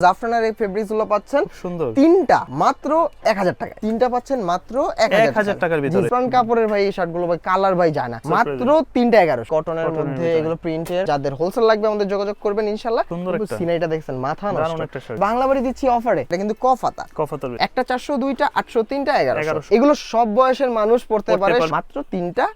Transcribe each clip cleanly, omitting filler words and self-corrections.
জাফরানের এই ফেব্রিক্স গুলো পাচ্ছেন সুন্দর তিনটা মাত্র 1000 টাকা। তিনটা পাচ্ছেন মাত্র 1000 টাকার ভিতরে। জাফরান কাপড়ের ভাই এই শার্টগুলো ভাই কালার ভাই যায় না, মাত্র 3টা 1100। কটনের মধ্যে এগুলো প্রিন্টের, যাদের হোলসেল লাগবে আমাদের যোগাযোগ করবেন ইনশাআল্লাহ। সুন্দর একটা সিনাইটা দেখছেন মাথা নষ্ট। একটা শার্ট বাংলা বাড়ি দিচ্ছি অফারে, এটা কিন্তু কফাতা। একটা 400, দুইটা 800, তিনটা 1100। এগুলো সব বয়সের মানুষ পড়তে পারে, মাত্র তিনটা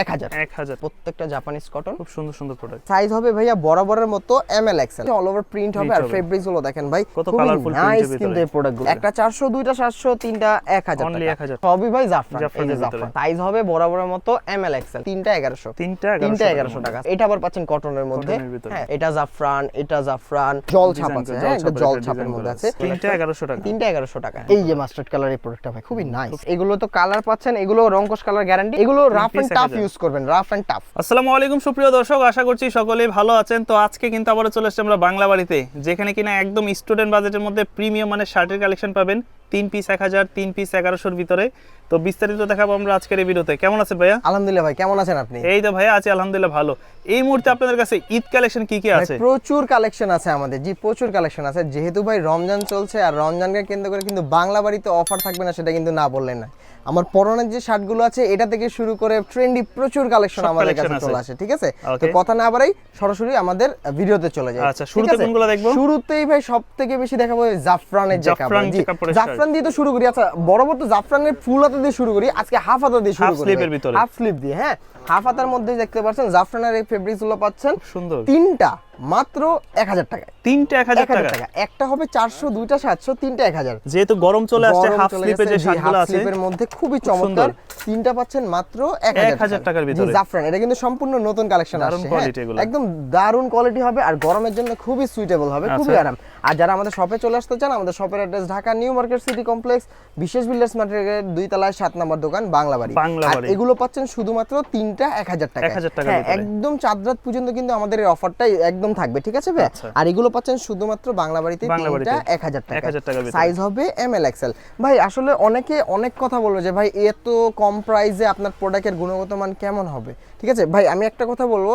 1000। প্রত্যেকটা জাপানিজ কটন, খুব সুন্দর সুন্দর প্রোডাক্ট। সাইজ হবে ভাইয়া বরাবরের মতো M L XL, all over print হবে। আর ফেব্রিক্স গুলো দেখেন ভাই কত কালারফুল নাইস কিন্তু এই প্রোডাক্টগুলো। একটা 400, দুইটা 700, তিনটা 1000 টাকা। সবই ভাই জাফরান। এই যে জাফরান সাইজ হবে বরাবরের মতো এমএল এক্সেল, তিনটা 1100। তিনটা 1100 টাকা। এটা আবার পাচ্ছেন কটনের মধ্যে। হ্যাঁ, এটা জাফরান জল ছাপ আছে। হ্যাঁ, এটা জল ছাপের মধ্যে আছে। তিনটা 1100 টাকা। তিনটা 1100 টাকা। এই যে মাস্টার্ড কালার এই প্রোডাক্টটা ভাই খুবই নাইস। এগুলো তো কালার পাচ্ছেন, এগুলো রংকশ কালার গ্যারান্টি। এগুলো রাফ এন্ড টাফ ইউজ করবেন, রাফ এন্ড টাফ। আসসালামু আলাইকুম সুপ্রিয় দর্শক, আশা করছি সকলেই ভালো আছেন। তো আজকে কিন্তু আবারো চলে এসেছি আমরা বাংলা বাড়িতে, যেখানে কিনা একদম স্টুডেন্ট বাজেটের মধ্যে প্রিমিয়াম মানে শার্টের কালেকশন পাবেন। 3 পিস 1000, 3 পিস 1100-র ভিতরে। তো বিস্তারিত দেখাবো আমরা আজকের এই ভিডিওতে। কেমন আছেন ভাইয়া? আলহামদুলিল্লাহ ভাই, কেমন আছেন আপনি? এই তো ভাইয়া আছি আলহামদুলিল্লাহ ভালো। এই মুহূর্তে আপনাদের কাছে ঈদ কালেকশন কি কি আছে? প্রচুর কালেকশন আছে আমাদের, জি প্রচুর কালেকশন আছে। যেহেতু ভাই রমজান চলছে, আর রমজানকে কেন্দ্র করে কিন্তু বাংলা বাড়িতে অফার থাকবে না সেটা কিন্তু না বললেন না। আমার পরনের যে শার্টগুলো আছে এটা থেকে শুরু করে ট্রেন্ডি প্রচুর কালেকশন আমাদের কাছে চলে আসে, ঠিক আছে? তো কথা না বাড়াই সরাসরি আমাদের ভিডিওতে চলে যাই। আচ্ছা, শুরুতে কোনগুলো দেখবো? শুরুতেই ভাই সবথেকে বেশি দেখাবো জাফরানের যে কাপড়। জি, জাফরান দিয়ে তো শুরু করি। আচ্ছা, বরাবর তো জাফরানের ফুল হাতা দিয়ে শুরু করি, আজকে হাফ হাতা দিয়ে শুরু করি। হাফ স্লিভ দিয়ে। হ্যাঁ, হাফ হাতার মধ্যে দেখতে পাচ্ছেন জাফরানের এই ফেব্রিক্স গুলো পাচ্ছেন সুন্দর, তিনটা মাত্র 1000 টাকায়। তিনটা 1000 টাকা। একটা হবে 400, দুইটা 700, তিনটা 1000। যেহেতু গরম চলে আসছে, হাফ স্লিপের যে শার্টগুলো আছে স্লিপের মধ্যে খুবই চমৎকার। তিনটা পাচ্ছেন মাত্র 1000 টাকার ভিতরে। জাফরান, এটা কিন্তু সম্পূর্ণ নতুন কালেকশন আসছে। একদম দারুণ কোয়ালিটি হবে, আর গরমের জন্য খুবই সুইটেবল হবে, খুবই আরাম। আর যারা আমাদের শপে চলে আসতে চান, আমাদের শপের address Dhaka new market city complex, বিশেষ বিল্ডার্স মার্কেটের 2 তলায় 7 নম্বর দোকান বাংলা বাড়ি। আর এগুলো পাচ্ছেন শুধুমাত্র তিনটা 1000 টাকা। একদম চাঁদ রাত পর্যন্ত কিন্তু আমাদের এই অফারটাই একদম থাকবে, ঠিক আছে ভাই? আর এগুলো পাচ্ছেন শুধুমাত্র বাংলা বাড়িতে তিনটা 1000 টাকা। সাইজ হবে এমএল এক্সেল। ভাই আসলে অনেকে অনেক কথা বলবে যে ভাই এত কম প্রাইসে আপনার প্রোডাক্টের গুণগত মান কেমন হবে, ঠিক আছে ভাই? আমি একটা কথা বলবো,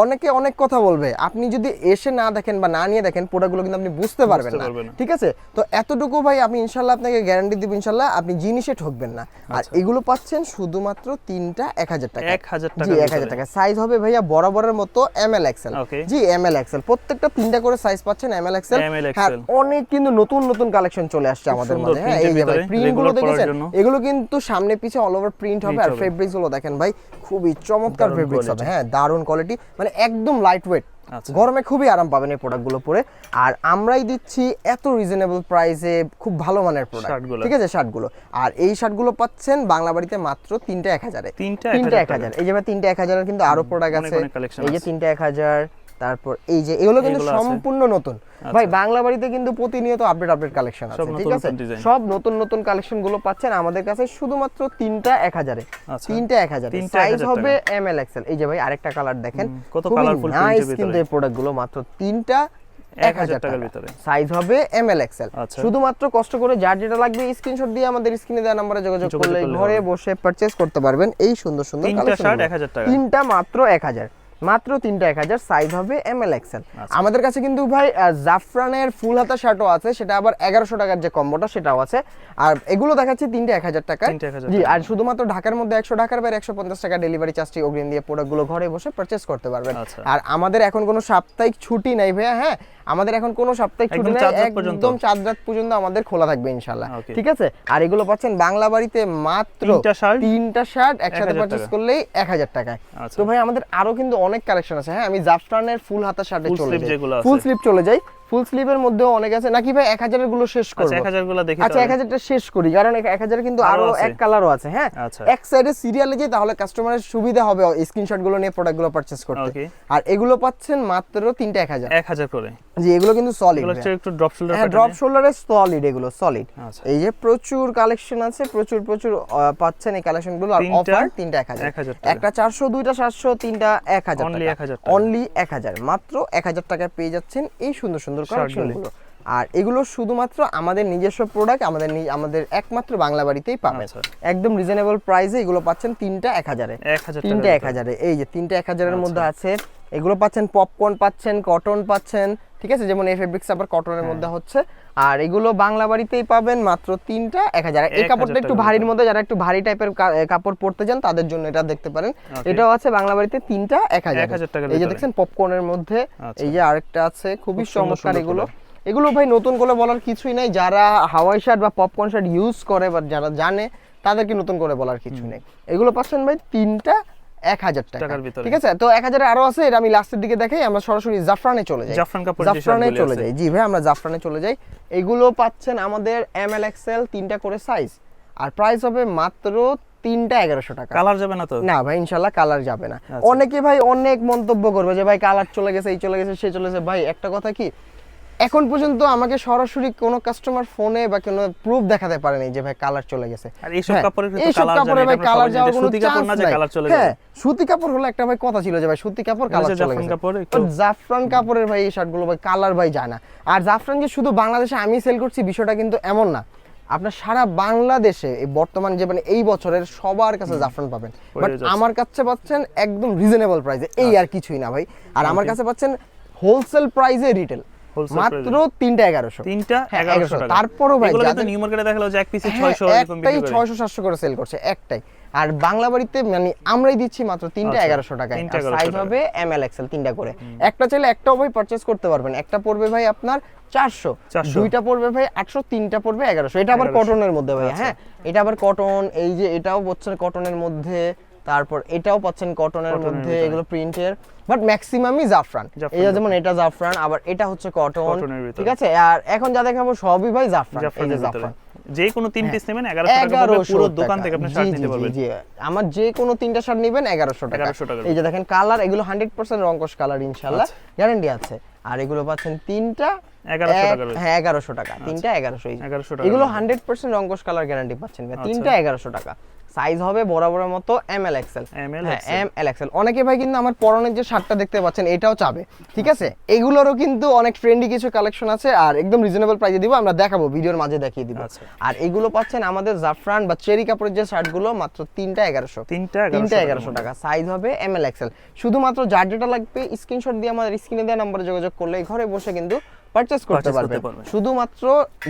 অনেকে অনেক কথা বলবে, আপনি যদি এসে না দেখেন বা না নিয়ে দেখেন প্রোডাক্টগুলো কিন্তু আপনি বুঝতে পারবেন না, ঠিক আছে? তো এতটুকু ভাই আমি ইনশাআল্লাহ আপনাকে গ্যারান্টি দিব, ইনশাআল্লাহ আপনি জিনিসে ঠকবেন না। আর এগুলো পাচ্ছেন শুধুমাত্র তিনটা 1000 টাকা। 1000 টাকা। জি, 1000 টাকা। সাইজ হবে ভাইয়া বরাবরের মতো এমএল এক্সেল। জি, এমএল এক্সেল, প্রত্যেকটা তিনটা করে সাইজ পাচ্ছেন এমএল এক্সেল। আর অনেক কিন্তু নতুন নতুন কালেকশন চলে আসছে আমাদের মধ্যে। হ্যাঁ, এই যে ভাই প্রিন্টগুলো দেখেছেন, এগুলো কিন্তু সামনে পিছে অল ওভার প্রিন্ট হবে। আর ফেব্রিক্স গুলো দেখেন ভাই খুবই চমৎকার ফেব্রিক্স হবে। হ্যাঁ, দারুণ কোয়ালিটি, মানে একদম লাইট ওয়েট। গরমে খুবই আরাম পাবেন এই প্রোডাক্টগুলো পরে। আর আমরাই দিচ্ছি এত রিজনেবল প্রাইসে খুব ভালো মানের প্রোডাক্ট, ঠিক আছে? শার্টগুলো, আর এই শার্টগুলো পাচ্ছেন বাংলা বাড়িতে মাত্র তিনটা 1000 এ। তিনটা 1000। এই যে ভাই তিনটা 1000 এর কিন্তু আরো প্রোডাক্ট আছে। এই যে তিনটা 1000, তারপর এই যে এগুলো কিন্তু সম্পূর্ণ নতুন ভাই। বাংলা বাড়িতে কিন্তু প্রতিনিয়ত আপডেট কালেকশন আছে, ঠিক আছে? সব নতুন নতুন কালেকশন গুলো পাচ্ছেন আমাদের কাছে শুধুমাত্র তিনটা 1000 এ। তিনটা 1000। সাইজ হবে এমএল এক্সেল। এই যে ভাই আরেকটা কালার দেখেন, কত কালারফুল নাইস কিন্তু এই প্রোডাক্ট গুলো মাত্র তিনটা 1000 টাকার ভিতরে। সাইজ হবে এমএল এক্সেল। শুধুমাত্র কষ্ট করে যার যেটা লাগবে স্ক্রিনশট দিয়ে আমাদের স্ক্রিনে দেওয়া নম্বরে যোগাযোগ করলে ঘরে বসে পারচেজ করতে পারবেন এই সুন্দর সুন্দর কালেকশন। 1000 টাকা। তিনটা মাত্র 1000, মাত্র তিনটা 1000। সাইজ হবে এমএল এক্সেল। আমাদের কাছে কিন্তু ভাই জাফরানের ফুল হাতা শার্টও আছে, সেটা আবার 1100 টাকার যে কম্বোটা সেটাও আছে। আর এগুলো দেখাচ্ছি তিনটা 1000 টাকা। জি, আর শুধুমাত্র ঢাকার মধ্যে 100, ঢাকার বাইরে 150 টাকা ডেলিভারি চার্জটি অগ্রিম দিয়ে প্রোডাক্টগুলো ঘরে বসে পারচেজ করতে পারবেন। আর আমাদের এখন কোনো সাপ্তাহিক ছুটি নাই ভাইয়া। হ্যাঁ, আমাদের এখন কোনো সাপ্তাহিক ছুটি নাই, একদম চাঁদ রাত পর্যন্ত আমাদের খোলা থাকবে ইনশাআল্লাহ, ঠিক আছে? আর এগুলো পাচ্ছেন বাংলা বাড়িতে মাত্র তিনটা শার্ট একসাথে পারচেজ করলেই 1000 টাকায়। তো ভাই আমাদের আরো কিন্তু অনেক কালেকশন আছে। হ্যাঁ, আমি জাফরানের ফুল হাতা শার্টে চলে যাই, ফুল স্লিভ চলে যাই। ফুল স্লিভের মধ্যেও অনেক আছে নাকি ভাই? 1000 এর গুলো শেষ করব। আচ্ছা, 1000 গুলো দেখি। আচ্ছা, 1000 টা শেষ করি, কারণ 1000 কিন্তু আরো এক কালারও আছে। হ্যাঁ, এক সাইডে সিরিয়ালে যাই, তাহলে কাস্টমারের সুবিধা হবে স্ক্রিনশট গুলো নিয়ে প্রোডাক্ট গুলো পারচেজ করতে। আর এগুলো পাচ্ছেন মাত্র তিনটা 1000 করে। জি, এগুলো কিন্তু সলিড, এগুলো একটু ড্রপ শোল্ডার। হ্যাঁ, ড্রপ শোল্ডারে সলিড, এগুলো সলিড। এই যে প্রচুর কালেকশন আছে, প্রচুর পাচ্ছেন এই কালেকশন গুলো। আর অফার তিনটা 1000। একটা 400, দুইটা 700, তিনটা 1000 টাকা। অনলি 1000, মাত্র 1000 টাকায় পেয়ে যাচ্ছেন এই সুন্দর সুন্দর কালেকশনগুলো। আর এগুলো শুধুমাত্র আমাদের নিজস্ব প্রোডাক্ট, আমাদের একমাত্র বাংলা বাড়িতেই পাবেন একদম রিজনেবল প্রাইসে। এগুলো পাচ্ছেন তিনটা 1000 এ। তিনটা 1000 এ। এই যে তিনটা 1000 এর মধ্যে আছে এগুলো পাচ্ছেন পপকর্ন পাচ্ছেন, কটন পাচ্ছেন, ঠিক আছে, যেমন এই ফেব্রিক্স আবার কটনের মধ্যে হচ্ছে। আর এগুলো বাংলা বাড়িতেই পাবেন মাত্র 3টা 1000। এই কাপড়টা একটু ভারীর মধ্যে, যারা একটু ভারী টাইপের কাপড় পরতে চান তাদের জন্য এটা দেখতে পারেন। এটাও আছে বাংলা বাড়িতে 3টা 1000 টাকা। এই যে দেখছেন পপকর্নের মধ্যে, এই যে আরেকটা আছে খুবই চমৎকার। এগুলো ভাই নতুন করে বলার কিছুই নাই, যারা হাওয়াই শার্ট বা পপকর্ন শার্ট ইউজ করে বা যারা জানে তাদেরকে নতুন করে বলার কিছু নেই। এগুলো পাচ্ছেন ভাই 3টা 1000 টাকার ভিতরে, ঠিক আছে। তো 1000 আরো আছে, এটা আমি লাস্টের দিকে দেখাই। আমরা সরাসরি জাফরানে চলে যাই, জাফরানে চলে যাই। জি ভাই, আমরা জাফরানে চলে যাই। এগুলো পাচ্ছেন আমাদের এমএল এক্সএল 3টা করে সাইজ, আর প্রাইস হবে মাত্র 3টা 1100 টাকা। কালার যাবে না তো? না ভাই, ইনশাআল্লাহ কালার যাবে না। অনেকে ভাই অনেক মন্তব্য করবে যে ভাই কালার চলে গেছে, এই চলে গেছে, সে চলে গেছে। ভাই একটা কথা কি, এখন পর্যন্ত আমাকে সরাসরি কোনো কাস্টমার ফোনে বা কোনো প্রুফ দেখাতে পারেনি যে ভাই কালার চলে গেছে। আর এইসব কাপড়ের ভাই কালার যাওয়ার কোনো সুতি কাপড় না যে কালার চলে যাবে। হ্যাঁ, সুতি কাপড় হলে একটা ভাই কথা ছিল যে ভাই সুতি কাপড় কালার চলে গেছে। জাফরান কাপড়ের ভাই এই শার্টগুলো ভাই কালার ভাই যায় না। আর জাফরান যে শুধু বাংলাদেশে আমি সেল করছি বিষয়টা কিন্তু এমন না, আপনার সারা বাংলাদেশে এই বর্তমান যে মানে এই বছরের সবার কাছে জাফরান পাবেন, বাট আমার কাছে পাচ্ছেন একদম রিজনেবল প্রাইসে, এই আর কিছুই না ভাই। আর আমার কাছে পাচ্ছেন হোলসেল প্রাইসে রিটেল মাত্র 3টা 1100। 3টা 1100 টাকা। তারপরও ভাই এগুলো তো নিউ মার্কেটে দেখালো যে এক পিসে 600 এরকম বিক্রি করে, 600 700 করে সেল করছে একটাই। আর বাংলা বাড়িতে মানে আমরাই দিচ্ছি মাত্র 3টা 1100 টাকায়। সাইজ হবে এমএল এক্সএল 3টা করে। একটা চাইলে একটাও ভাই পারচেজ করতে পারবেন। একটা পড়বে ভাই আপনার 400, দুইটা পড়বে ভাই 800, তিনটা পড়বে 1100। এটা আবার কটনের মধ্যে ভাই। হ্যাঁ, এটা আবার কটন। এই যে এটাও পাচ্ছেন কটনের মধ্যে, তারপর এটাও পাচ্ছেন কটনের মধ্যে, এগুলো প্রিন্টের, বাট ম্যাক্সিমামই জাফরান। এই যেমন এটা জাফরান, আবার এটা হচ্ছে কটন, ঠিক আছে। আর এখন যা দেখাবো সবই ভাই জাফরান। এই যে জাফরান যে কোনো 3 পিস নেবেন 1100 টাকা করে, পুরো দোকান থেকে আপনি শার্ট নিতে পারবেন। জি, আমার যে কোনো 3টা শার্ট নেবেন 1100 টাকা। এই যে দেখেন কালার, এগুলো 100% রংকশ কালার, ইনশাআল্লাহ গ্যারান্টি আছে। আর এগুলো পাচ্ছেন 3টা 1100 টাকা। হ্যাঁ, 1100 টাকা, 3টা 1100 টাকা। এগুলো 100% রংকশ কালার গ্যারান্টি পাচ্ছেন, 3টা 1100 টাকা। সাইজ হবে বরাবরের মতো এমএল এক্সএল। ML XL. অনেকে ভাই কিন্তু আমার পরনের যে শার্টটা দেখতে পাচ্ছেন এটাও চাবে, ঠিক আছে। এগুলোরও কিন্তু অনেক ট্রেন্ডি কিছু কালেকশন আছে, আর একদম রিজনেবল প্রাইসে দিব, আমরা দেখাবো, ভিডিওর মাঝে দেখিয়ে দিব। আর এগুলো পাচ্ছেন আমাদের জাফরান বা চেরি কাপড়ের যে শার্টগুলো মাত্র 3টা 1100। 3টা 1100 টাকা। সাইজ হবে এমএল এক্সএল। শুধুমাত্র যার যেটা লাগবে স্ক্রিনশট দিয়ে আমাদের স্ক্রিনে দেওয়া নম্বরে যোগাযোগ করলে ঘরে বসে কিন্তু পারচেজ করতে পারবেন। শুধুমাত্র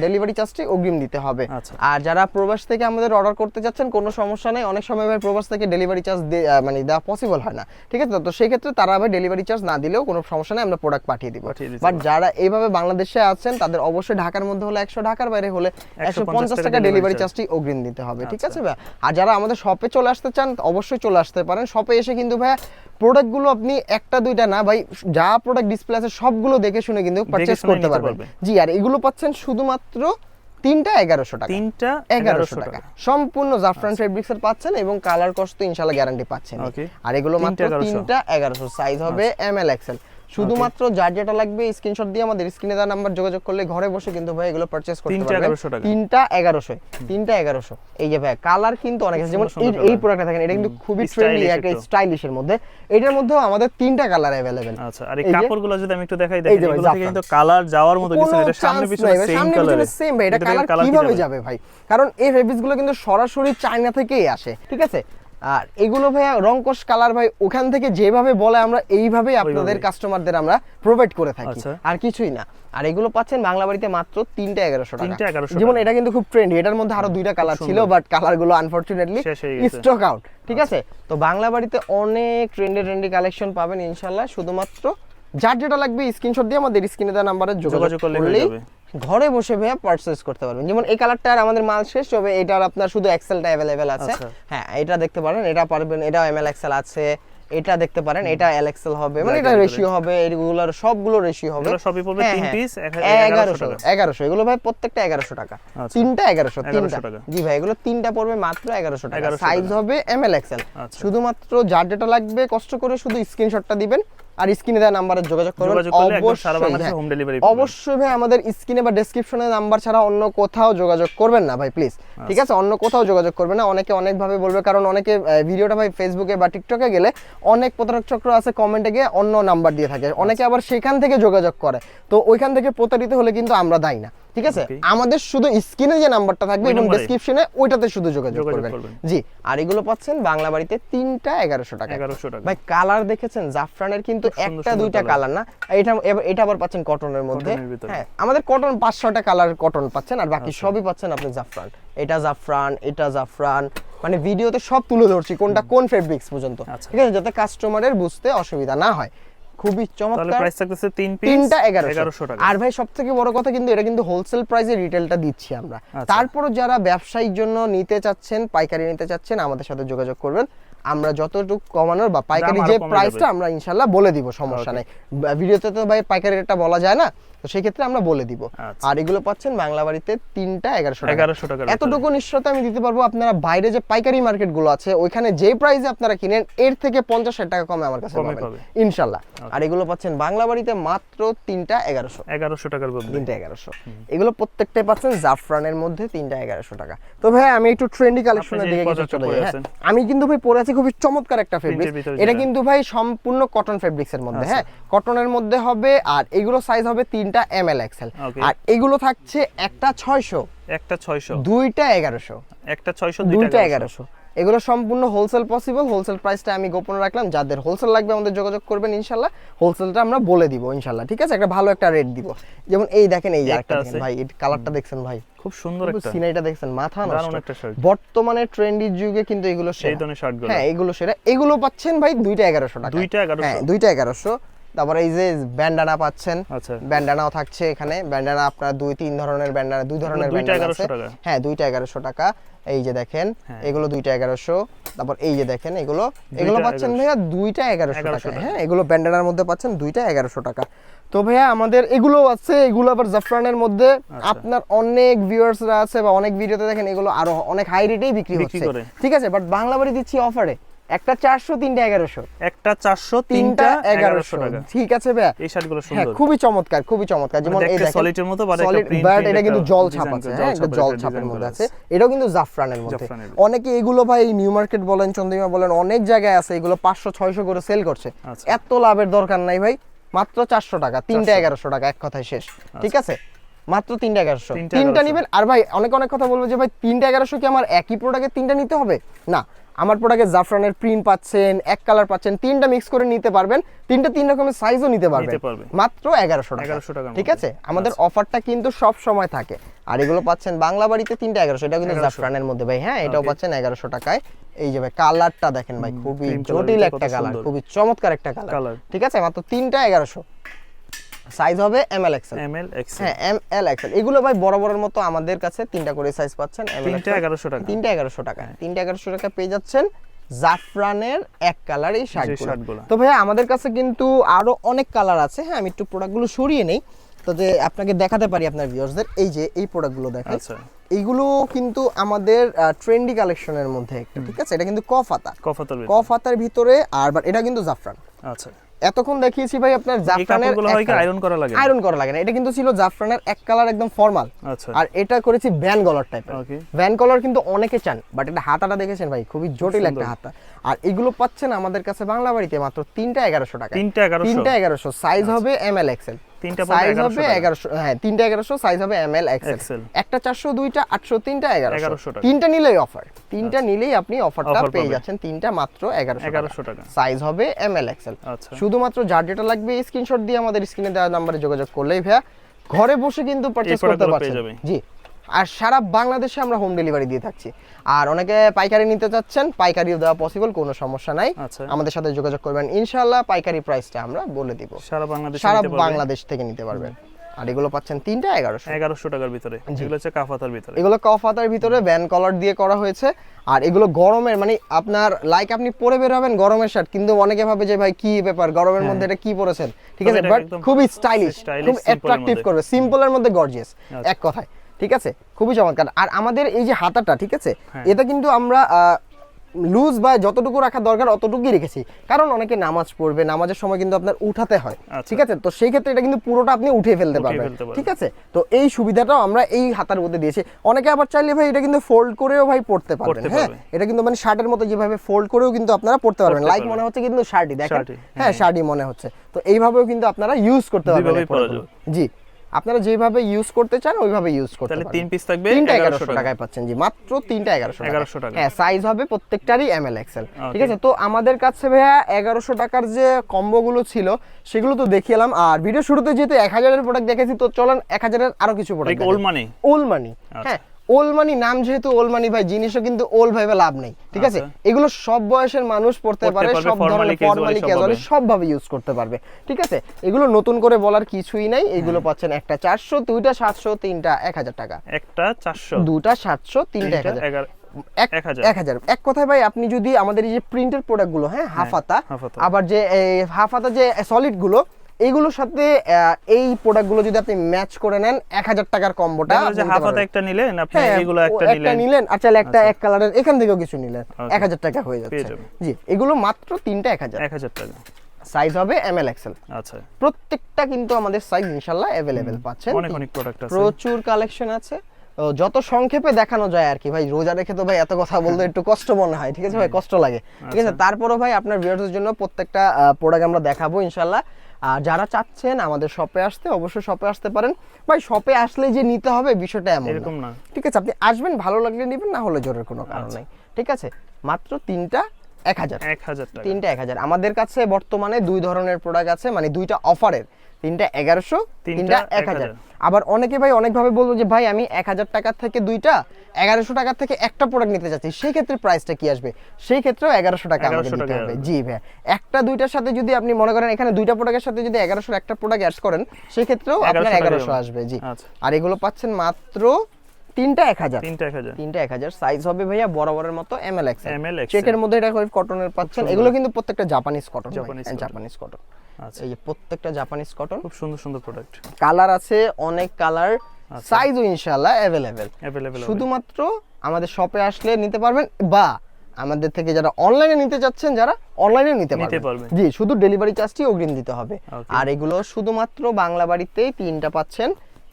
ডেলিভারি চার্জটি অগ্রিম দিতে হবে। আর যারা প্রবাস থেকে আমাদের অর্ডার করতে যাচ্ছেন কোনো সমস্যা নেই, অনেক সময় ভাই প্রবাস থেকে ডেলিভারি চার্জ মানে দেওয়া পসিবল হয় না, ঠিক আছে। তো সেই ক্ষেত্রে তারা ভাই ডেলিভারি চার্জ না দিলেও কোনো সমস্যা নেই, আমরা প্রোডাক্ট পাঠিয়ে দিব। বাট যারা এইভাবে বাংলাদেশে আছেন তাদের অবশ্যই ঢাকার মধ্যে হলে 100, ঢাকার বাইরে হলে 150 টাকা ডেলিভারি চার্জটি অগ্রিম দিতে হবে, ঠিক আছে ভাই। আর যারা আমাদের শপে চলে আসতে চান অবশ্যই চলে আসতে পারেন। শপে এসে কিন্তু ভাই প্রোডাক্টগুলো আপনি একটা দুইটা না ভাই, যা প্রোডাক্ট ডিসপ্লে আছে সবগুলো দেখে শুনে কিন্তু পারচেজ করতে পারবেন। জি, আর এগুলো পাচ্ছেন শুধুমাত্র 3টা 1100 টাকা। 3টা 1100 টাকা সম্পূর্ণ জাফরান ফেব্রিক্সের পাচ্ছেন, এবং কালার কস্ট তো ইনশাআল্লাহ গ্যারান্টি পাচ্ছেন। আর এগুলো মাত্র 3টা 1100। সাইজ হবে এমএল এক্সএল। শুধুমাত্র যার যেটা লাগবে স্ক্রিনশট দিয়ে আমাদের স্ক্রিনে দেওয়া নাম্বার যোগাযোগ করলে ঘরে বসে কিন্তু ভাই এগুলো পারচেজ করতে পারবেন। 3টা 1100। 3টা 1100। এই যে ভাই কালার কিন্তু অনেক আছে, যেমন এই প্রোডাক্টটা দেখেন, এটা কিন্তু খুবই ট্রেন্ডি একটা স্টাইলিশের মধ্যে। এটার মধ্যেও আমাদের 3টা কালার अवेलेबल। আচ্ছা, আর এই কাপড়গুলো যদি আমি একটু দেখাই, দেখেন এগুলো থেকে কিন্তু কালার যাওয়ার মতো কিছু না, এটা সামনে পিছনে সেম কালার। সেম ভাই, এটা কালার কিভাবে যাবে ভাই, কারণ এই ফেব্রিক্সগুলো কিন্তু সরাসরি চায়না থেকেই আসে, ঠিক আছে। আর এগুলো ভাই রংকশ কালার ভাই ওখান থেকে যেভাবে বলে আমরা এইভাবে আপনাদের কাস্টমারদের আমরা প্রোভাইড করে থাকি, আর কিছুই না। আর এগুলো পাচ্ছেন বাংলা বাড়িতে মাত্র 3টা 1100 টাকা। যেমন এটা কিন্তু খুব ট্রেন্ডি, এটার মধ্যে আরো 2টা কালার ছিল, বাট কালারগুলো আনফরচুনেটলি স্টক আউট, ঠিক আছে। তো বাংলা বাড়িতে অনেক ট্রেন্ডি কালেকশন পাবেন ইনশাআল্লাহ। শুধুমাত্র যার যেটা লাগবে স্ক্রিনশট দিয়ে আমাদের স্ক্রিনে দেওয়া নম্বরে যোগাযোগ করলেই ঘরে বসে ভাইয়া পারচেজ করতে পারবেন। যেমন এই কালারটা আমাদের মাল শেষ হবে, এটার আপনার শুধু এক্সেলটা अवेलेबल আছে। হ্যাঁ, এটা দেখতে পারেন, এটা পারবেন, এটা এমএল এক্সেল আছে, এটা দেখতে পারেন, এটা এল এক্সেল হবে, মানে এটা রেশিও হবে, এগুলোর সবগুলো রেশিও হবে। এগুলো সবই পড়বে 3 পিস 1100। এগুলো ভাই প্রত্যেকটা 1100 টাকা। 3টা 1100। 3টা, জি ভাই, এগুলো 3টা পড়বে মাত্র 1100 টাকা। সাইজ হবে এমএল এক্সেল। শুধুমাত্র যার যেটা লাগবে কষ্ট করে শুধু স্ক্রিনশটটা দিবেন আর স্ক্রিনে দেওয়া নাম্বারে যোগাযোগ করবেন। অবশ্যই ভাই আমাদের স্ক্রিনে বা ডেসক্রিপশনে নাম্বার ছাড়া অন্য কোথাও যোগাযোগ করবেন না ভাই, প্লিজ, ঠিক আছে। অন্য কোথাও যোগাযোগ করবেন না। অনেকে অনেকভাবে বলবে, কারণ অনেকে ভিডিওটা ভাই ফেসবুকে বা টিকটকে গেলে অনেক প্রতারক চক্র আছে, কমেন্টে গিয়ে অন্য নাম্বার দিয়ে থাকে, অনেকে আবার সেখান থেকে যোগাযোগ করে, তো ওইখান থেকে প্রতারিত হলে কিন্তু আমরা দায়ী না, ঠিক আছে, আমাদের শুধু স্ক্রিনে যে নাম্বারটা থাকবে এবং ডেসক্রিপশনে ওইটাতে শুধু যোগাযোগ করবেন। জি, আর এগুলো পাচ্ছেন বাংলা বাড়িতে তিনটা 1100 টাকা। ভাই কালার দেখেছেন জাফরানের, কিন্তু একটা দুইটা কালার না, এটা আবার পাচ্ছেন কটনের মধ্যে। হ্যাঁ, আমাদের কটন 500টা কালার কটন পাচ্ছেন, আর বাকি সবই পাচ্ছেন আপনি জাফরান। এটা জাফরান, এটা জাফরান, মানে ভিডিওতে সব তুলে ধরছি কোনটা কোন ফেব্রিক্স পর্যন্ত, ঠিক আছে, যাতে কাস্টমারের বুঝতে অসুবিধা না হয়। খুবই চমৎকার। প্রাইস থাকতেছে তিনটা 1100 টাকা। আর ভাই সবথেকে বড় কথা, কিন্তু এটা কিন্তু হোলসেল প্রাইসে রিটেলটা দিচ্ছি আমরা। তারপরও যারা ব্যবসায়িক জন্য নিতে চাচ্ছেন, পাইকারি নিতে চাচ্ছেন, আমাদের সাথে যোগাযোগ করবেন। আমরা যতটুকু কমানোর বা পাইকারি যে প্রাইসটা আমরা ইনশাআল্লাহ বলে দিব, সমস্যা নাই। ভিডিওতে তো ভাই পাইকারি রেটটা বলা যায় না, তো সেই ক্ষেত্রে আমরা বলে দিব। আর এগুলো পাচ্ছেন বাংলা বাড়িতে তিনটা 1100 টাকা। এতটুকু নিশ্চয়তা আমি দিতে পারবো, আপনারা বাইরে যে পাইকারি মার্কেট গুলো আছে ওইখানে যে প্রাইসে আপনারা কিনেন এর থেকে 50-60 টাকা কমে আমার কাছে পাবেন ইনশাআল্লাহ। আর এগুলো পাচ্ছেন বাংলা বাড়িতে মাত্র তিনটা 1100 টাকার মধ্যে। তিনটা 1100, এগুলো প্রত্যেকটাই পাচ্ছেন জাফরানের মধ্যে তিনটা 1100 টাকা। তো ভাই আমি একটু ট্রেন্ডি কালেকশনের দিকে কিছু চলে যাই। হ্যাঁ, আমি কিন্তু ভাই পরে আছি খুবই চমৎকার একটা ফেব্রিক। এটা কিন্তু ভাই সম্পূর্ণ কটন ফেব্রিক্সের মধ্যে। হ্যাঁ, কটনের মধ্যে হবে, আর এগুলো সাইজ হবে তিনটা ML XL। আর এগুলো থাকছে একটা 600, দুইটা 1100, একটা 600, দুইটা 1100। এগুলো সম্পূর্ণ হোলসেল পসিবল। হোলসেল প্রাইসটা আমি গোপন রাখলাম, যাদের হোলসেল লাগবে আমাদের যোগাযোগ করবেন ইনশাআল্লাহ। হোলসেলটা আমরা বলে দিব ইনশাআল্লাহ, ঠিক আছে, একটা ভালো একটা রেট দিব। যেমন এই দেখেন, এই আরেকটা দেখেন ভাই, এই কালারটা দেখছেন ভাই, খুব সুন্দর একটা সিনাইটা দেখছেন, মাথা নষ্ট বর্তমানে ট্রেন্ডি যুগে কিন্তু এগুলো সেই ধরনের শার্টগুলো। হ্যাঁ, এগুলো সেরা। এগুলো পাচ্ছেন ভাই দুইটা 1100 টাকা। হ্যাঁ, দুইটা 1100। তারপরে এই যে ব্যান্ডানা পাচ্ছেন, ব্যান্ডানাও থাকছে এখানে। ব্যান্ডানা আপনার দুই ধরনের ব্যান্ডানা আছে। হ্যাঁ, দুইটা 1100 টাকা। এই যে দেখেন, এগুলো দুইটা 1100। তারপর এই যে দেখেন, এগুলো পাচ্ছেন ভাইয়া দুইটা 1100 টাকা। হ্যাঁ, এগুলো ব্যান্ডানার মধ্যে পাচ্ছেন দুইটা 1100 টাকা। তো ভাইয়া আমাদের এগুলো আছে, এগুলো আবার জাফরানের মধ্যে। আপনার অনেক ভিউয়ার্সরা আছে বা অনেক ভিডিওতে দেখেন এগুলো আরো অনেক হাই রেটেই বিক্রি হচ্ছে, ঠিক আছে, বাট বাংলা বাড়ি দিচ্ছি অফারে একটা 400, তিনটা 1100। একটা 400, তিনটা 1100 টাকা। ঠিক আছে ভাইয়া, এই শার্টগুলো সুন্দর। হ্যাঁ, খুবই চমৎকার, খুবই চমৎকার। যেমন এই দেখেন সলিডের মতো, বাট একটা প্রিন্ট, বাট এটা কিন্তু জল ছাপ আছে। হ্যাঁ, এটা জল ছাপের মধ্যে আছে। এটাও কিন্তু জাফরানের মধ্যে। অনেকে এগুলো ভাই নিউ মার্কেট বলেন, চন্দ্রিমা বলেন, অনেক জায়গায় আছে, এগুলো 500-600 করে সেল করছে। এত লাভের দরকার নাই ভাই, মাত্র 400 টাকা, তিনটা 1100 টাকা, এক কথায় শেষ। ঠিক আছে, মাত্র তিনটা 1100। তিনটা নিবেন। আর ভাই অনেক কথা বলবে যে ভাই তিনটা 1100 কি আমার একই প্রোডাক্টে তিনটা নিতে হবে? না, আমার প্রোডাক্টে জাফরানের প্রিন্ট পাচ্ছেন, এক কালার পাচ্ছেন, তিনটা মিক্স করে নিতে পারবেন। তিনটা তিন রকমের সাইজও নিতে পারবেন, মাত্র 1100 টাকা। ঠিক আছে, আমাদের অফারটা কিন্তু সব সময় থাকে। আর এগুলো পাচ্ছেন বাংলা বাড়িতে তিনটা 1100, এটা কিন্তু জাফরানের মধ্যে ভাই। হ্যাঁ, এটাও পাচ্ছেন 1100 টাকায়। এই যে ভাই কালারটা দেখেন ভাই, খুবই জটিল একটা কালার, খুবই চমৎকার একটা কালার। ঠিক আছে, মাত্র তিনটা 1100। সাইজ হবে ML XL। হ্যাঁ, ML XL। এগুলো ভাই বরাবরের মতো আমাদের কাছে তিনটা করে সাইজ পাচ্ছেন। তিনটা 1100 টাকা। তিনটা 1100 টাকা। তিনটা 1100 টাকা পেয়ে যাচ্ছেন জাফরানের এক কালার এই শার্টগুলো। তো ভাই আমাদের কাছে কিন্তু আরো অনেক কালার আছে। হ্যাঁ, আমি একটু প্রোডাক্টগুলো সরিয়ে নেই, তো যে আপনাকে দেখাতে পারি আপনার ভিউয়ার্সদের। এই যে এই প্রোডাক্টগুলো দেখেন, এইগুলো কিন্তু আমাদের ট্রেন্ডি কালেকশনের মধ্যে একটা। ঠিক আছে, এটা কিন্তু কফাতার ভিতরে, আর এটা কিন্তু জাফরান। আচ্ছা, এতক্ষণ দেখিয়েছি ভাই আপনার জাফরানের আয়রন করা লাগে না। এটা কিন্তু ছিল জাফরানের এক কালার একদম ফর্মাল। আর এটা করেছি ভ্যান কলার টাইপের। ভ্যান কলার কিন্তু অনেকে চান, বাট এটা হাতাটা দেখেছেন ভাই, খুবই জটিল একটা হাতা। আর এগুলো পাচ্ছেন আমাদের কাছে বাংলা বাড়িতে মাত্র তিনটা 1100 টাকা। তিনটা 1100। সাইজ হবে ML XL। সাইজ হবে 1100। হ্যাঁ, তিনটা 1100, সাইজ হবে ML XL। একটা 400, দুইটা 800, তিনটা 1100। তিনটা নিলেই অফার, তিনটা নিলেই আপনি অফারটা পেয়ে যাচ্ছেন। তিনটা মাত্র 1100 টাকা। সাইজ হবে ML XL। শুধুমাত্র যার যেটা লাগবে স্ক্রিনশট দিয়ে আমাদের স্ক্রিনে দেওয়া নম্বরে যোগাযোগ করলেই ভাইয়া ঘরে বসে কিন্তু পারচেজ করতে পারছেন। জি, আর সারা বাংলাদেশে আমরা হোম ডেলিভারি দিয়ে থাকছি। আর অনেকে পাইকারি নিতে চাচ্ছেন, পাইকারিও দেওয়া পসিবল, কোনো সমস্যা নাই। আমাদের সাথে যোগাযোগ করবেন ইনশাআল্লাহ। পাইকারি প্রাইসটা আমরা বলে দিব, সারা বাংলাদেশ থেকে নিতে পারবেন। আর এগুলো পাচ্ছেন তিনটা 1100 টাকার ভিতরে। এগুলো হচ্ছে কাফাতার ভিতরে। এগুলো কাফাতার ভিতরে ভ্যান কলার দিয়ে করা হয়েছে। আর এগুলো গরমের, মানে আপনার লাইক আপনি পরে বের হবেন গরমের শার্ট, কিন্তু অনেকে ভাবে যে ভাই কি ব্যাপার, গরমের মধ্যে এটা কি পরেছেন। ঠিক আছে, বাট খুবই স্টাইলিশ, খুব অ্যাট্রাকটিভ করবে, সিম্পলের মধ্যে গর্জিয়াস, এক কথায়। ঠিক আছে, খুবই চমৎকার। আর আমাদের এই যে হাতাটা, ঠিক আছে, এটা কিন্তু আমরা লুজ বা যতটুকু রাখা দরকার অতটুকুই রেখেছি, কারণ অনেকে নামাজ পড়বে, নামাজের সময় কিন্তু আপনার উঠাতে হয়। ঠিক আছে, তো সেই ক্ষেত্রে এটা কিন্তু পুরোটা আপনি উঠিয়ে ফেলতে পারবেন। ঠিক আছে, তো এই সুবিধাটাও আমরা এই হাতার মধ্যে দিয়েছি। অনেকে আবার চাইলে ভাই এটা কিন্তু ফোল্ড করেও ভাই পড়তে পারবেন। হ্যাঁ, এটা কিন্তু মানে শার্টের মতো যেভাবে ফোল্ড করেও কিন্তু আপনারা পড়তে পারবেন, লাইক মনে হচ্ছে কিন্তু শার্টই, দেখেন, হ্যাঁ শার্টই মনে হচ্ছে। তো এইভাবেও কিন্তু আপনারা ইউজ করতে পারবেন। জি, আপনারা যেভাবে ইউজ করতে চান ওইভাবে ইউজ করতে তাহলে পারবেন। 3 পিস থাকবে 1100 টাকায় পাচ্ছেন জি, মাত্র 3টা 1100 টাকা। হ্যাঁ, সাইজ হবে প্রত্যেকটারই এমএল এক্সেল। ঠিক আছে, তো আমাদের কাছে ভাইয়া 1100 টাকার যে কম্বো গুলো ছিল সেগুলো তো দেখিয়েলাম, আর ভিডিও শুরুতে যেহেতু 1000 এর প্রোডাক্ট দেখেছি, তো চলেন 1000 এর আরো কিছু প্রোডাক্ট ওল মানি। ওল মানি, হ্যাঁ ওল মানি নাম যেহেতু ওল মানি ভাই, জিনিসও কিন্তু ওল ভাইবে লাভ নেই। ঠিক আছে, এগুলো সব বয়সের মানুষ পড়তে পারে, সব ধরনের ফর্মালি ক্যাজুয়ালি সব ভাবে ইউজ করতে পারবে। ঠিক আছে, এগুলো নতুন করে বলার কিছুই নাই। এগুলো পাচ্ছেন একটা 400, দুইটা 700, তিনটা 1000 টাকা। একটা 400, দুটা 700, তিনটা 1000। 1000 এক কথায় ভাই, আপনি যদি আমাদের এই যে প্রিন্টের প্রোডাক্ট গুলো, হ্যাঁ হাফাতা, আবার যে হাফাতা যে সলিড গুলো, এইগুলোর সাথে এই প্রোডাক্ট গুলো যদি আপনি ম্যাচ করে নেন 1000 টাকার কম্বোটা, যে হাফাতা একটা নিলেন আপনি, এগুলো একটা নিলেন, আচ্ছা একটা এক কালারের এখান থেকেও কিছু নিলেন, 1000 টাকা হয়ে যাচ্ছে জি। এগুলো মাত্র তিনটা 1000 টাকা। সাইজ হবে এমএল এক্সেল। আচ্ছা, প্রত্যেকটা কিন্তু আমাদের সাইজ ইনশাআল্লাহ अवेलेबल পাচ্ছেন। অনেক প্রোডাক্ট আছে, প্রচুর কালেকশন আছে। যত সংক্ষেপে দেখানো যায় আর কি ভাই, রোজা রেখে তো ভাই এত কথা বলতে একটু কষ্ট মনে হয়। ঠিক আছে ভাই, কষ্ট লাগে। ঠিক আছে, তারপরও ভাই আপনার ভিউয়ারদের জন্য প্রত্যেকটা প্রোডাক্ট আমরা দেখাবো ইনশাআল্লাহ। আর যারা চাচ্ছেন আমাদের শপে আসতে, অবশ্যই শপে আসতে পারেন ভাই। শপে আসলে যে নিতে হবে বিষয়টা এরকম না। ঠিক আছে, আপনি আসবেন, ভালো লাগলে নেবেন, না হলে জোরের কোনো কারণ নাই। ঠিক আছে, মাত্র তিনটা 1000 টাকা। তিনটা 1000। আমাদের কাছে বর্তমানে দুই ধরনের প্রোডাক্ট আছে, মানে দুইটা অফারের, তিনটা 1100, তিনটা 1000। আবার অনেকে ভাই অনেকভাবে বলবো যে ভাই আমি 1000 টাকা থেকে দুইটা, 1100 টাকা থেকে একটা প্রোডাক্ট নিতে চাচ্ছি, সেই ক্ষেত্রে প্রাইসটা কি আসবে? সেই ক্ষেত্রেও 1100 টাকা আমাদের দিতে হবে জি ভাই। একটা দুইটার সাথে যদি আপনি মনে করেন এখানে দুইটা প্রোডাক্টের সাথে যদি 1100 একটা প্রোডাক্ট অ্যাড করেন, সেই ক্ষেত্রেও আপনার 1100 আসবে জি। আর এগুলো পাচ্ছেন মাত্র তিনটা 1000। তিনটা 1000। সাইজ হবে ভাইয়া বরাবরের মতো এমএল এক্সেল। চেকের মধ্যে এটা কটনের পাচ্ছেন। এগুলো কিন্তু প্রত্যেকটা জাপানিজ কটন, জাপানিজ কটন। আচ্ছা, এই যে প্রত্যেকটা জাপানিজ কটন, খুব সুন্দর সুন্দর প্রোডাক্ট। কালার আছে অনেক কালার, সাইজও ইনশাআল্লাহ अवेलेबल। শুধুমাত্র আমাদের শপে আসলে নিতে পারবেন, বা আমাদের থেকে যারা অনলাইনে নিতে যাচ্ছেন, যারা অনলাইনে নিতে পারবেন জি, শুধু ডেলিভারি চার্জটি অগ্রিম দিতে হবে। আর এগুলো শুধুমাত্র বাংলা বাড়িতেই তিনটা পাচ্ছেন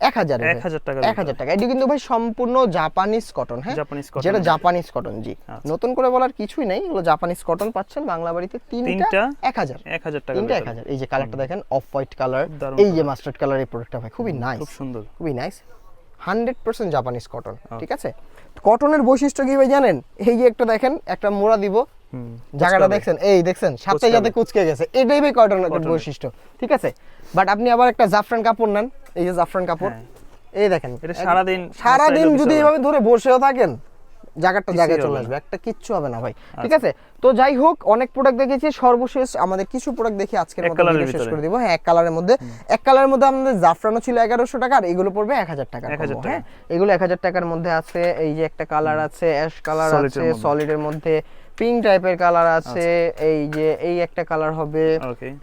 1000 টাকা। 1000 টাকা। এটা কিন্তু ভাই সম্পূর্ণ জাপানিজ কটন, হ্যাঁ যেটা জাপানিজ কটন জি। নতুন করে বলার কিছুই নাই, এগুলো জাপানিজ কটন পাচ্ছেন বাংলা বাড়িতে তিনটা 1000 টাকা। তিনটা 1000। এই যে কালারটা দেখেন, অফ হোয়াইট কালার, এই যে মাস্টার্ড কালার, এই প্রোডাক্টটা ভাই খুবই নাইস, খুব সুন্দর, খুবই নাইস। 100% Japanese cotton. ঠিক আছে, কটনের বৈশিষ্ট্য কি ভাই জানেন? এই যে একটা দেখেন, একটা মোড়া দিব, জায়গাটা দেখছেন, এই দেখছেন সাথে সাথে কুচকে গেছে, এটাই ভাই কটনের বৈশিষ্ট্য। ঠিক আছে, বাট আপনি আবার একটা জাফরান কাপড় নেন, এই যে জাফরান কাপড়, এই দেখেন এটা সারাদিন যদি এভাবে ধরে বসেও থাকেন, জায়গাটা জায়গায় চলে আসবে, একটা কিচ্ছু হবে না ভাই। ঠিক আছে, তো যাই হোক, অনেক প্রোডাক্ট দেখেছি, সর্বশেষ আমাদের কিছু প্রোডাক্ট দেখি আজকের মতো ভিডিও শেষ করে দিব। হ্যাঁ, এক কালারের মধ্যে, এক কালারের মধ্যে আমাদের জাফরানও ছিল 1100 টাকা, আর এগুলো পড়বে 1000 টাকা। হ্যাঁ, এগুলো 1000 টাকার মধ্যে আছে। এই যে একটা কালার আছে, অ্যাশ কালার আছে, সলিডের মধ্যে পিঙ্ক টাইপের কালার আছে, এই যে এই একটা কালার হবে,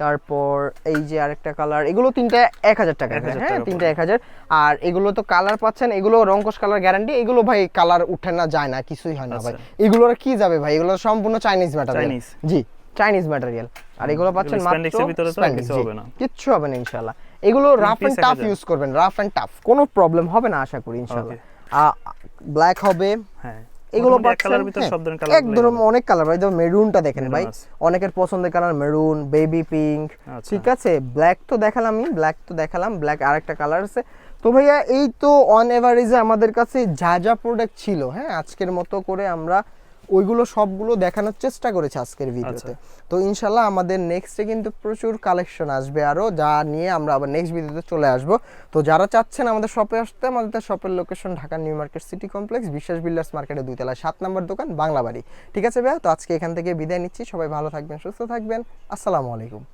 তারপর এই যে আরেকটা কালার, এগুলো তিনটা 1000 টাকা। হ্যাঁ, তিনটা 1000। আর এগুলো তো কালার পাচ্ছেন, এগুলো রংকশ কালার গ্যারান্টি, এগুলো ভাই কালার উঠে না, যায় না, কিছুই হয় না ভাই। এগুলোর কি যাবে ভাই, এগুলো সম্পূর্ণ চাইনিজ ম্যাটেরিয়াল জি, চাইনিজ ম্যাটেরিয়াল। আর এগুলো পাচ্ছেন মাত্র, কিচ্ছু হবে না ইনশাআল্লাহ। এগুলো রাফ এন্ড টাফ ইউজ করবেন, রাফ এন্ড টাফ, কোনো প্রবলেম হবে না আশা করি ইনশাআল্লাহ। ব্ল্যাক হবে, হ্যাঁ এগুলো একদম অনেক কালার ভাই। যেমন মেরুনটা দেখেন ভাই, অনেকের পছন্দের কালার মেরুন, বেবি পিঙ্ক। ঠিক আছে, ব্ল্যাক তো দেখালাম, ব্ল্যাক আরেকটা কালার আছে। তো ভাইয়া এই তো অন এভারেজে আমাদের কাছে যা যা প্রোডাক্ট ছিল, হ্যাঁ আজকের মতো করে আমরা ওইগুলো সবগুলো দেখানোর চেষ্টা করেছি আজকের ভিডিওতে। তো ইনশাল্লাহ আমাদের নেক্সটে কিন্তু প্রচুর কালেকশন আসবে আরো, যা নিয়ে আমরা আবার নেক্সট ভিডিওতে চলে আসব। তো যারা চাচ্ছেন আমাদের শপে আসতে, আমাদের শপের location Dhaka new market city complex, বিশ্বাস বিল্ডার্স মার্কেটের 2 তলায় 7 নম্বর দোকান, বাংলা বাড়ি। ঠিক আছে ভাইয়া, তো আজকে এখান থেকে বিদায় নিচ্ছি। সবাই ভালো থাকবেন, সুস্থ থাকবেন। আসসালামু আলাইকুম।